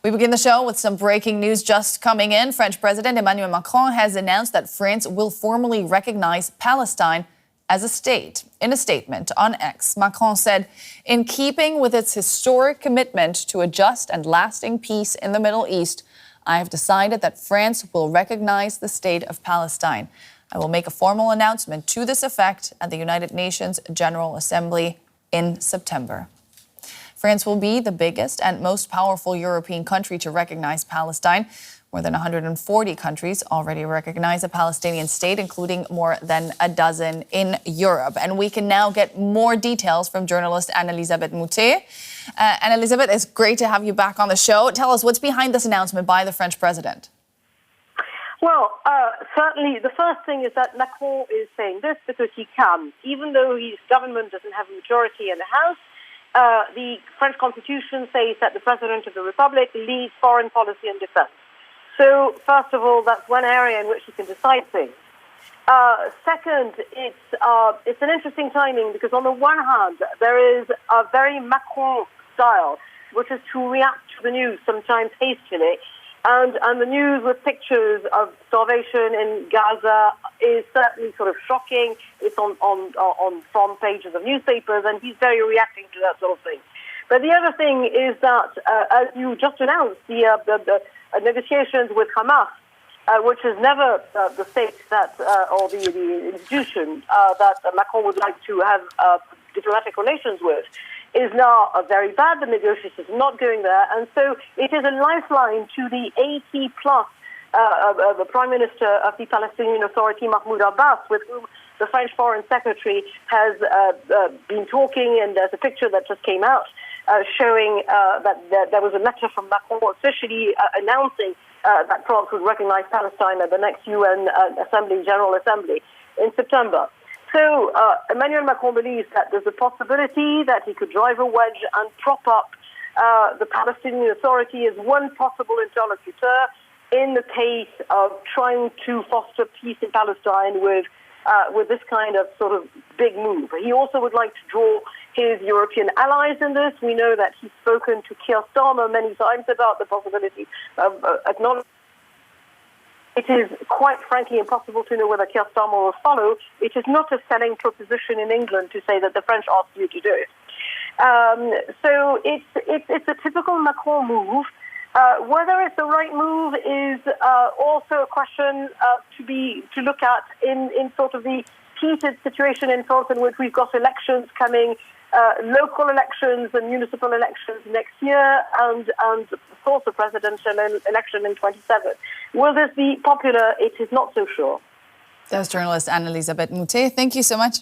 We begin the show with some breaking news just coming in. French President Emmanuel Macron has announced that France will formally recognize Palestine as a state. In a statement on X, Macron said, "In keeping with its historic commitment to a just and lasting peace in the Middle East, I have decided that France will recognize the State of Palestine. I will make a formal announcement to this effect at the United Nations General Assembly in September." France will be the biggest and most powerful European country to recognize Palestine. More than 140 countries already recognize a Palestinian state, including more than a dozen in Europe. And we can now get more details from journalist Anne-Elisabeth Moutet. Anne-Elisabeth, it's great to have you back on the show. Tell us what's behind this announcement by the French president. Well, certainly the first thing is that Macron is saying this because he can. Even though his government doesn't have a majority in the House, the French Constitution says that the President of the Republic leads foreign policy and defense. So, first of all, that's one area in which he can decide things. Second, it's an interesting timing because on the one hand, there is a very Macron style, which is to react to the news, sometimes hastily. And the news with pictures of starvation in Gaza is certainly sort of shocking. It's on front pages of newspapers, and he's very reacting to that sort of thing. But the other thing is that, as you just announced, the negotiations with Hamas, which is never the state that or the institution that Macron would like to have diplomatic relations with, is now very bad. The negotiations are not going there. And so it is a lifeline to the 80-plus the Prime Minister of the Palestinian Authority, Mahmoud Abbas, with whom the French Foreign Secretary has been talking. And there's a picture that just came out showing that there was a letter from Macron officially announcing that France would recognize Palestine at the next UN General Assembly in September. So Emmanuel Macron believes that there's a possibility that he could drive a wedge and prop up the Palestinian Authority as one possible interlocutor in the case of trying to foster peace in Palestine with this kind of sort of big move. He also would like to draw his European allies in this. We know that he's spoken to Keir Starmer many times about the possibility of acknowledging. It is quite frankly impossible to know whether Keir Starmer will follow. It is not a selling proposition in England to say that the French asked you to do it. So it's a typical Macron move. Whether it's the right move is also a question to look at in sort of the heated situation in France in which we've got elections coming, local elections and municipal elections next year, and of course a presidential election in 27. Will this be popular? It is not so sure. That was journalist Anne-Elisabeth Moutet. Thank you so much.